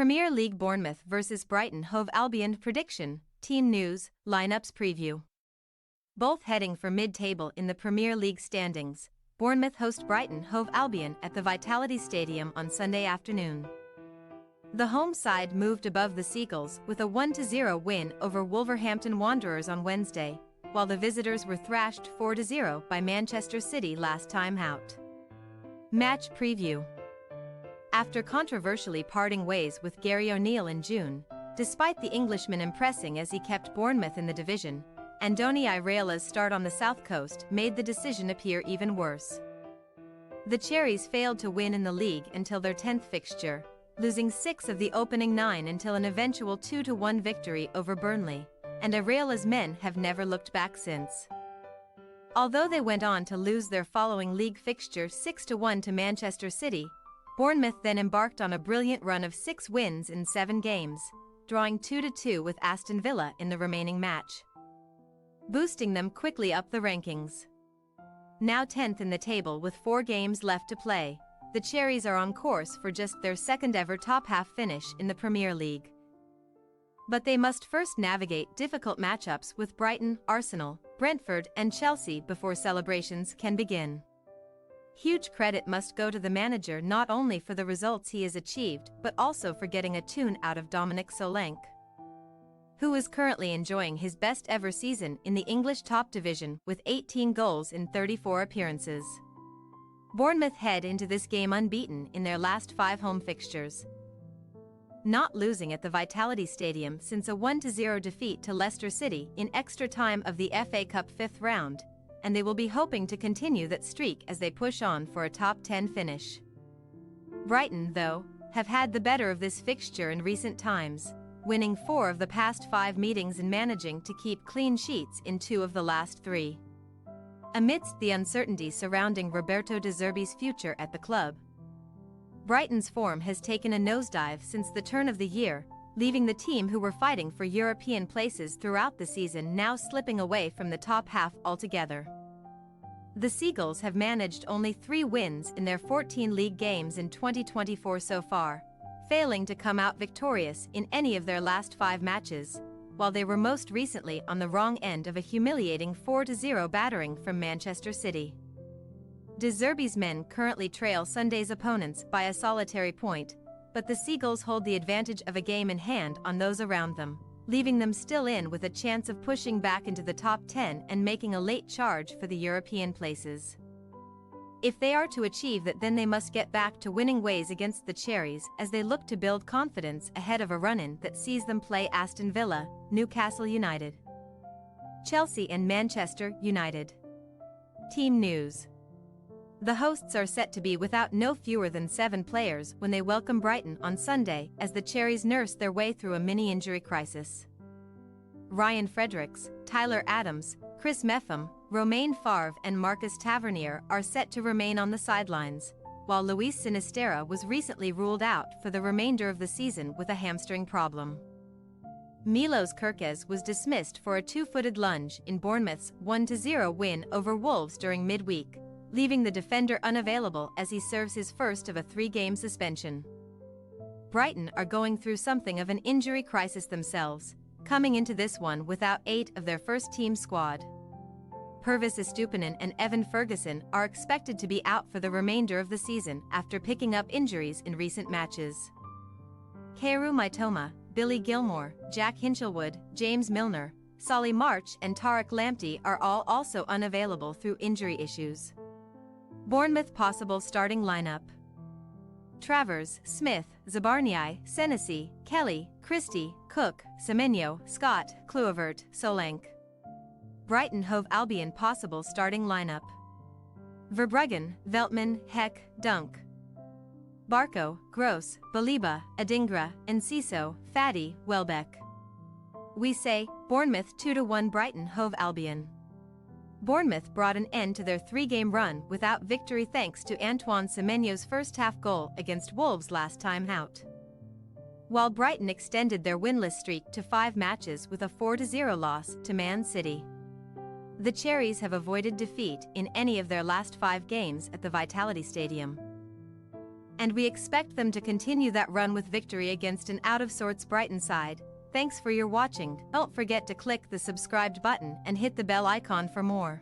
Premier League Bournemouth vs Brighton Hove Albion prediction, team news, lineups preview. Both heading for mid-table in the Premier League standings, Bournemouth host Brighton Hove Albion at the Vitality Stadium on Sunday afternoon. The home side moved above the Seagulls with a 1-0 win over Wolverhampton Wanderers on Wednesday, while the visitors were thrashed 4-0 by Manchester City last time out. Match preview. After controversially parting ways with Gary O'Neill in June, despite the Englishman impressing as he kept Bournemouth in the division, Andoni Iraola's start on the South Coast made the decision appear even worse. The Cherries failed to win in the league until their 10th fixture, losing 6 of the opening 9 until an eventual 2-1 victory over Burnley, and Iraola's men have never looked back since. Although they went on to lose their following league fixture 6-1 to Manchester City, Bournemouth then embarked on a brilliant run of 6 wins in 7 games, drawing 2-2 with Aston Villa in the remaining match, boosting them quickly up the rankings. Now 10th in the table with 4 games left to play, the Cherries are on course for just their second-ever top-half finish in the Premier League. But they must first navigate difficult matchups with Brighton, Arsenal, Brentford and Chelsea before celebrations can begin. Huge credit must go to the manager not only for the results he has achieved but also for getting a tune out of Dominic Solanke, who is currently enjoying his best-ever season in the English top division with 18 goals in 34 appearances. Bournemouth head into this game unbeaten in their last 5 home fixtures, not losing at the Vitality Stadium since a 1-0 defeat to Leicester City in extra time of the FA Cup 5th round, and they will be hoping to continue that streak as they push on for a top 10 finish. Brighton, though, have had the better of this fixture in recent times, winning 4 of the past 5 meetings and managing to keep clean sheets in 2 of the last 3. Amidst the uncertainty surrounding Roberto De Zerbi's future at the club, Brighton's form has taken a nosedive since the turn of the year, leaving the team who were fighting for European places throughout the season now slipping away from the top half altogether. The Seagulls have managed only 3 wins in their 14 league games in 2024 so far, failing to come out victorious in any of their last 5 matches, while they were most recently on the wrong end of a humiliating 4-0 battering from Manchester City. De Zerbi's men currently trail Sunday's opponents by a solitary point, but the Seagulls hold the advantage of a game in hand on those around them, leaving them still in with a chance of pushing back into the top 10 and making a late charge for the European places. If they are to achieve that, then they must get back to winning ways against the Cherries as they look to build confidence ahead of a run-in that sees them play Aston Villa, Newcastle United, Chelsea and Manchester United. Team news. The hosts are set to be without no fewer than 7 players when they welcome Brighton on Sunday as the Cherries nurse their way through a mini-injury crisis. Ryan Fredericks, Tyler Adams, Chris Mepham, Romain Favre and Marcus Tavernier are set to remain on the sidelines, while Luis Sinisterra was recently ruled out for the remainder of the season with a hamstring problem. Milos Kerkez was dismissed for a 2-footed lunge in Bournemouth's 1-0 win over Wolves during midweek, leaving the defender unavailable as he serves his first of a 3-game suspension. Brighton are going through something of an injury crisis themselves, coming into this one without 8 of their first-team squad. Purvis Estupinan and Evan Ferguson are expected to be out for the remainder of the season after picking up injuries in recent matches. Kaoru Mitoma, Billy Gilmore, Jack Hinchelwood, James Milner, Solly March and Tariq Lamptey are all also unavailable through injury issues. Bournemouth possible starting lineup: Travers, Smith, Zabarnyi, Senesi, Kelly, Christie, Cook, Semenyo, Scott, Kluivert, Solanke. Brighton Hove Albion possible starting lineup: Verbruggen, Veltman, Heck, Dunk, Barco, Gross, Baliba, Adingra, Enciso, Faddy, Welbeck. We say, Bournemouth 2-1 Brighton Hove Albion. Bournemouth brought an end to their 3-game run without victory thanks to Antoine Semenyo's first-half goal against Wolves last time out, while Brighton extended their winless streak to 5 matches with a 4-0 loss to Man City. The Cherries have avoided defeat in any of their last 5 games at the Vitality Stadium, and we expect them to continue that run with victory against an out-of-sorts Brighton side. Thanks for your watching. Don't forget to click the subscribed button and hit the bell icon for more.